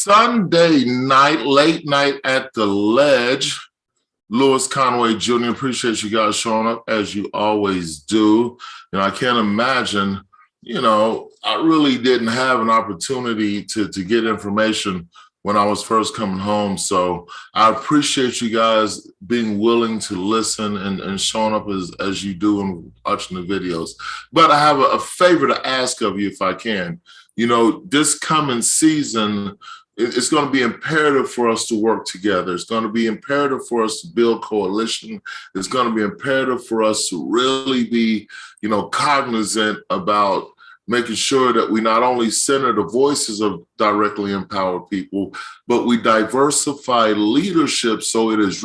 Sunday night, late night at the Ledge. Louis Conway Jr. Appreciate you guys showing up as you always do. I can't imagine, I really didn't have an opportunity to get information when I was first coming home. So I appreciate you guys being willing to listen and showing up as you do and watching the videos. But I have a favor to ask of you if I can. This coming season, it's going to be imperative for us to work together. It's going to be imperative for us to build coalition. It's going to be imperative for us to really be, cognizant about making sure that we not only center the voices of directly empowered people, but we diversify leadership so it is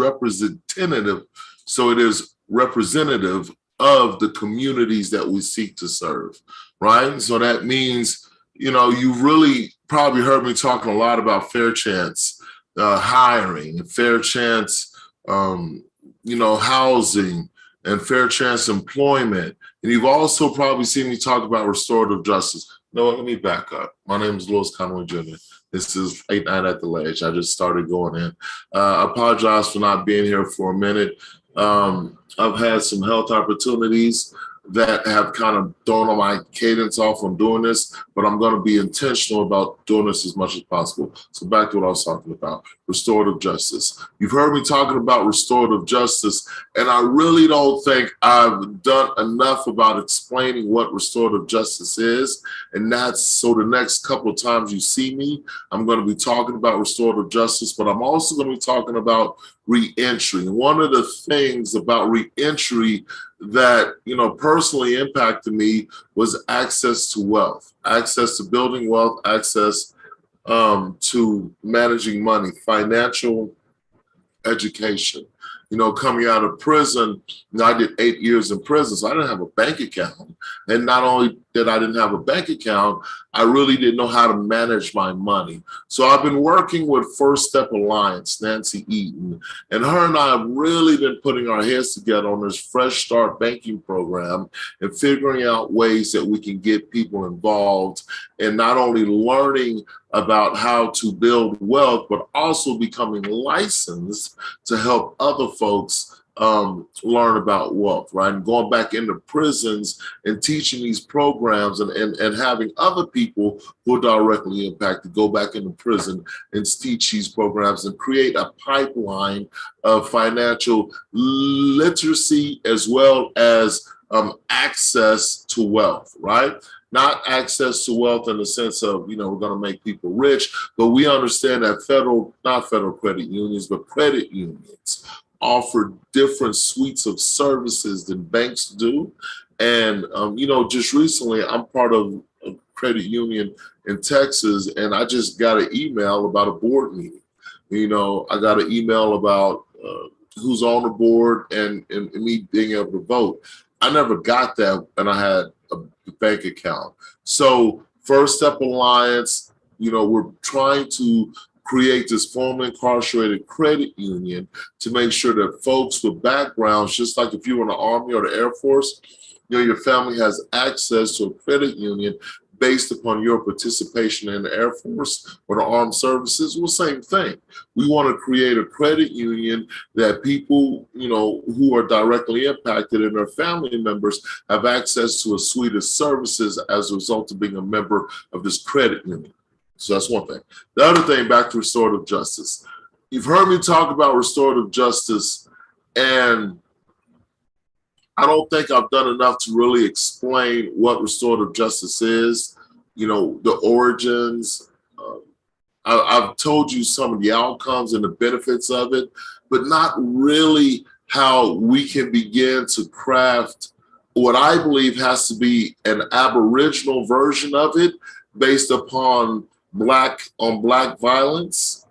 representative of the communities that we seek to serve, right? So that means, you really probably heard me talking a lot about fair chance hiring, fair chance, housing, and fair chance employment. And you've also probably seen me talk about restorative justice. No, let me back up. My name is Louis Conway Jr. This is late night at the Lege. I just started going in. I apologize for not being here for a minute. I've had some health opportunities that have kind of thrown my cadence off on doing this, but I'm going to be intentional about doing this as much as possible. So back to what I was talking about, restorative justice. You've heard me talking about restorative justice, and I really don't think I've done enough about explaining what restorative justice is. And that's so the next couple of times you see me, I'm going to be talking about restorative justice, but I'm also going to be talking about reentry. One of the things about reentry that, personally impacted me was access to wealth, access to building wealth, access to managing money, financial education. Coming out of prison, I did 8 years in prison, so I didn't have a bank account. And not only did I didn't have a bank account, I really didn't know how to manage my money. So I've been working with First Step Alliance, Nancy Eaton, and her and I have really been putting our heads together on this Fresh Start banking program and figuring out ways that we can get people involved and not only learning about how to build wealth, but also becoming licensed to help other folks learn about wealth, right? And going back into prisons and teaching these programs and having other people who are directly impacted go back into prison and teach these programs and create a pipeline of financial literacy as well as access to wealth, right? Not access to wealth in the sense of, we're going to make people rich, but we understand that not federal credit unions, but credit unions offer different suites of services than banks do. And, just recently, I'm part of a credit union in Texas, and I just got an email about a board meeting. I got an email about who's on the board and me being able to vote. I never got that, and I had a bank account. So First Step Alliance, we're trying to create this formerly incarcerated credit union to make sure that folks with backgrounds, just like if you were in the Army or the Air Force, your family has access to a credit union based upon your participation in the Air Force or the Armed Services. Well, same thing. We want to create a credit union that people, who are directly impacted and their family members have access to a suite of services as a result of being a member of this credit union. So that's one thing. The other thing, back to restorative justice. You've heard me talk about restorative justice, and I don't think I've done enough to really explain what restorative justice is, the origins. I've told you some of the outcomes and the benefits of it, but not really how we can begin to craft what I believe has to be an Aboriginal version of it based upon Black violence,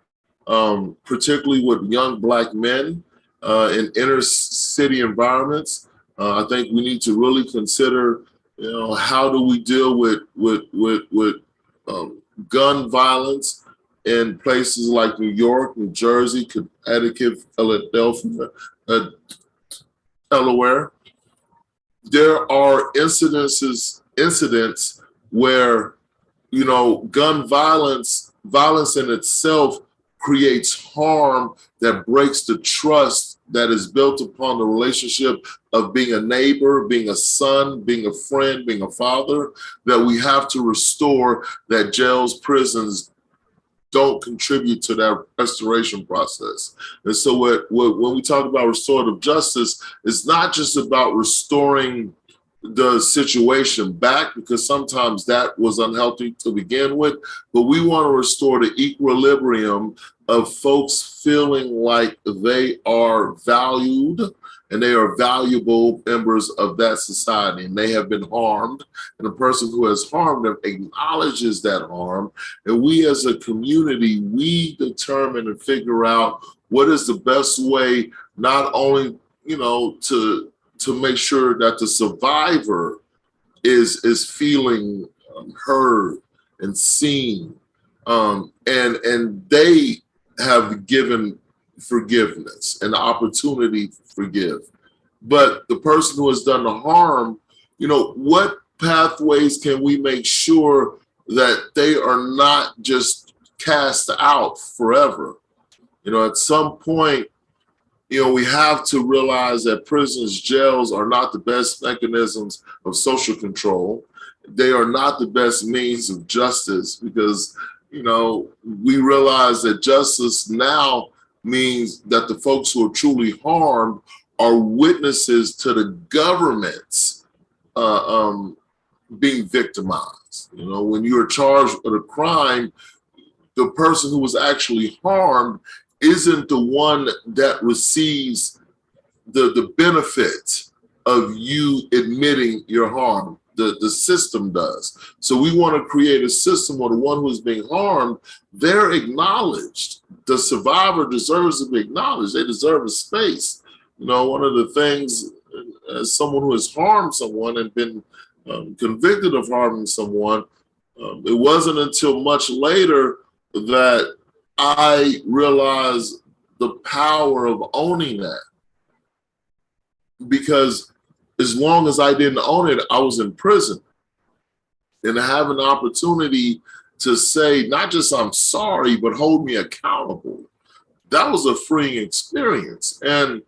particularly with young Black men in inner city environments. I think we need to really consider, how do we deal with gun violence in places like New York, New Jersey, Connecticut, Philadelphia, Delaware. There are incidents where, gun violence violence in itself creates harm that breaks the trust that is built upon the relationship of being a neighbor, being a son, being a friend, being a father, that we have to restore, that jails, prisons don't contribute to that restoration process. And so when we talk about restorative justice, it's not just about restoring the situation back, because sometimes that was unhealthy to begin with, but we want to restore the equilibrium of folks feeling like they are valued and they are valuable members of that society, and they have been harmed, and the person who has harmed them acknowledges that harm, and we as a community, we determine and figure out what is the best way, not only, you know, to make sure that the survivor is feeling heard and seen, and they have given forgiveness and the opportunity to forgive. But the person who has done the harm, you know, what pathways can we make sure that they are not just cast out forever? You know, at some point, you know, we have to realize that prisons, jails are not the best mechanisms of social control. They are not the best means of justice, because, you know, we realize that justice now means that the folks who are truly harmed are witnesses to the government's being victimized. You know, when you're charged with a crime, the person who was actually harmed isn't the one that receives the benefit of you admitting your harm. The system does. So we want to create a system where the one who's being harmed, they're acknowledged. The survivor deserves to be acknowledged. They deserve a space. You know, one of the things, as someone who has harmed someone and been convicted of harming someone, it wasn't until much later that I realized the power of owning that. Because as long as I didn't own it, I was in prison. And to have an opportunity to say, not just I'm sorry, but hold me accountable, that was a freeing experience. And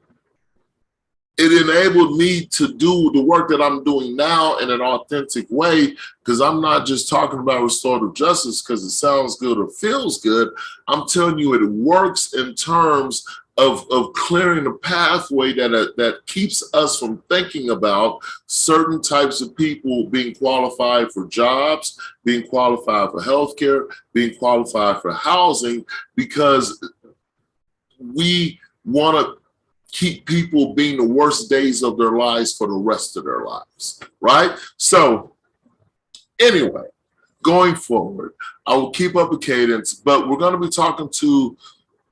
it enabled me to do the work that I'm doing now in an authentic way, because I'm not just talking about restorative justice because it sounds good or feels good. I'm telling you, it works in terms of clearing the pathway that keeps us from thinking about certain types of people being qualified for jobs, being qualified for healthcare, being qualified for housing, because we want to keep people being the worst days of their lives for the rest of their lives, right? So anyway, going forward, I will keep up a cadence, but we're going to be talking to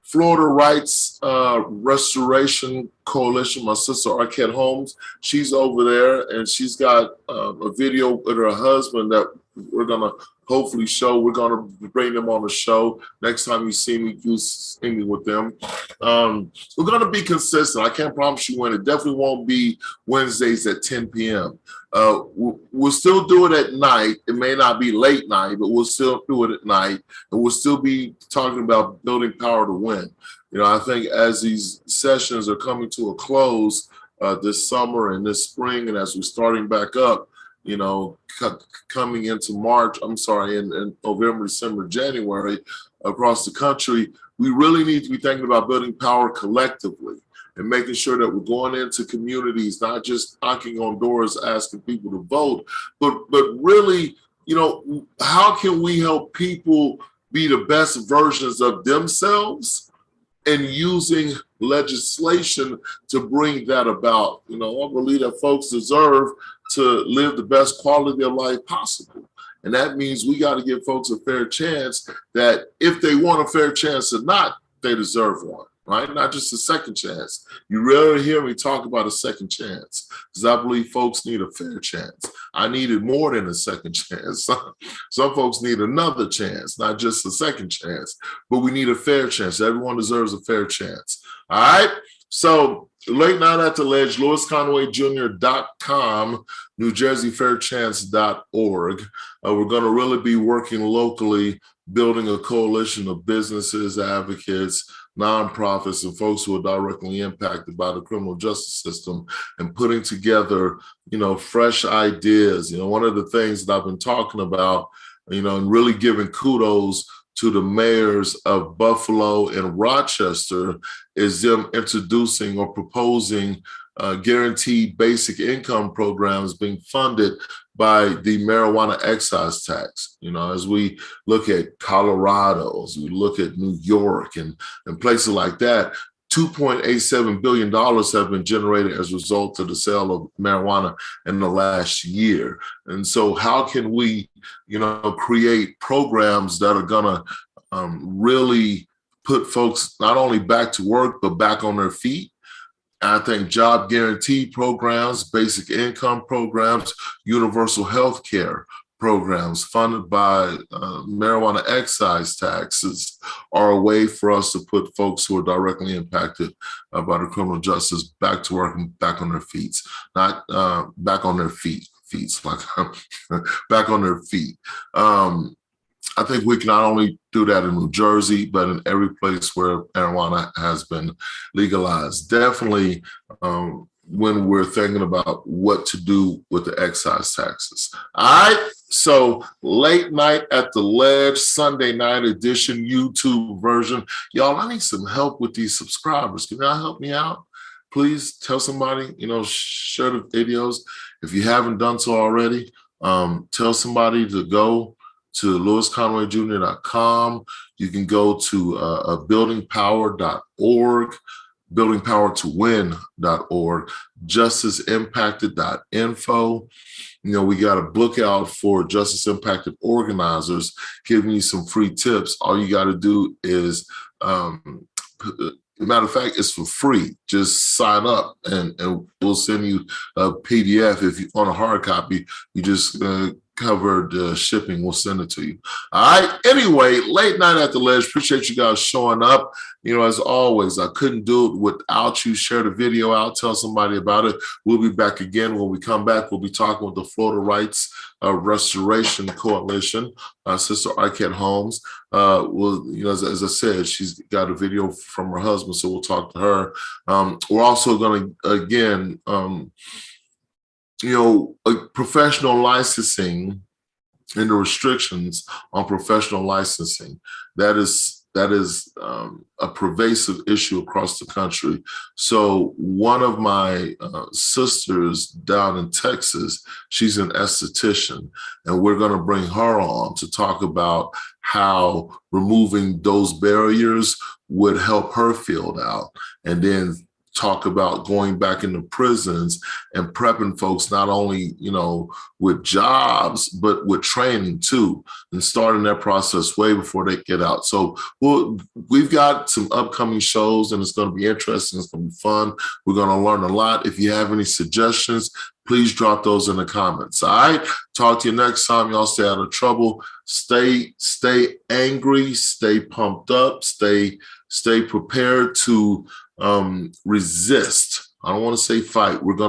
Florida Rights Restoration Coalition, my sister Arquette Holmes. She's over there, and she's got a video with her husband that we're going to hopefully show. We're going to bring them on the show. Next time you see me, you see me with them. We're going to be consistent. I can't promise you when. It definitely won't be Wednesdays at 10 p.m. We'll still do it at night. It may not be late night, but we'll still do it at night. And we'll still be talking about building power to win. You know, I think as these sessions are coming to a close this summer and this spring, and as we're starting back up, you know, coming into March, in November, December, January, across the country, we really need to be thinking about building power collectively and making sure that we're going into communities, not just knocking on doors, asking people to vote, but really, you know, how can we help people be the best versions of themselves, and using legislation to bring that about. You know, I believe that folks deserve to live the best quality of life possible. And that means we got to give folks a fair chance, that if they want a fair chance or not, they deserve one, right? Not just a second chance. You rarely hear me talk about a second chance, because I believe folks need a fair chance. I needed more than a second chance. Some folks need another chance, not just a second chance, but we need a fair chance. Everyone deserves a fair chance. All right? So late night at the Lege, LewisConwayJr.com, NewJerseyFairchance.org. We're going to really be working locally building a coalition of businesses, advocates, nonprofits, and folks who are directly impacted by the criminal justice system, and putting together, fresh ideas. One of the things that I've been talking about, and really giving kudos to the mayors of Buffalo and Rochester is them introducing or proposing guaranteed basic income programs being funded by the marijuana excise tax. As we look at Colorado, as we look at New York and places like that, $2.87 billion have been generated as a result of the sale of marijuana in the last year. And so how can we, create programs that are gonna really put folks not only back to work, but back on their feet? I think job guarantee programs, basic income programs, universal health care programs funded by marijuana excise taxes are a way for us to put folks who are directly impacted by the criminal justice back to work and back on their feet, not back on their feet, like back on their feet. I think we can not only do that in New Jersey, but in every place where marijuana has been legalized. Definitely when we're thinking about what to do with the excise taxes. All right, so late night at the Ledge, Sunday night edition, YouTube version. Y'all, I need some help with these subscribers. Can y'all help me out? Please tell somebody, share the videos. If you haven't done so already, tell somebody to go to lewisconwayjr.com. You can go to buildingpower.org, buildingpowertowin.org, justiceimpacted.info. We got a book out for justice impacted organizers, giving you some free tips. All you got to do is, matter of fact, it's for free. Just sign up and we'll send you a PDF. If you want a hard copy, you just cover the shipping, we'll send it to you. All right, anyway, late night at the Ledge. Appreciate you guys showing up. As always, I couldn't do it without you. Share the video out, tell somebody about it. We'll be back again. When we come back, we'll be talking with the Florida Rights Restoration Coalition, Sister Arquette Holmes. As I said, she's got a video from her husband, so we'll talk to her. We're also going to, again, professional licensing and the restrictions on professional licensing. That is a pervasive issue across the country. So one of my sisters down in Texas, she's an esthetician, and we're going to bring her on to talk about how removing those barriers would help her field out, and then talk about going back into prisons and prepping folks not only, with jobs, but with training too, and starting that process way before they get out. So we've got some upcoming shows, and it's going to be interesting. It's going to be fun. We're going to learn a lot. If you have any suggestions, please drop those in the comments. All right. Talk to you next time. Y'all stay out of trouble. Stay angry. Stay pumped up. Stay prepared to resist. I don't want to say fight. We're going to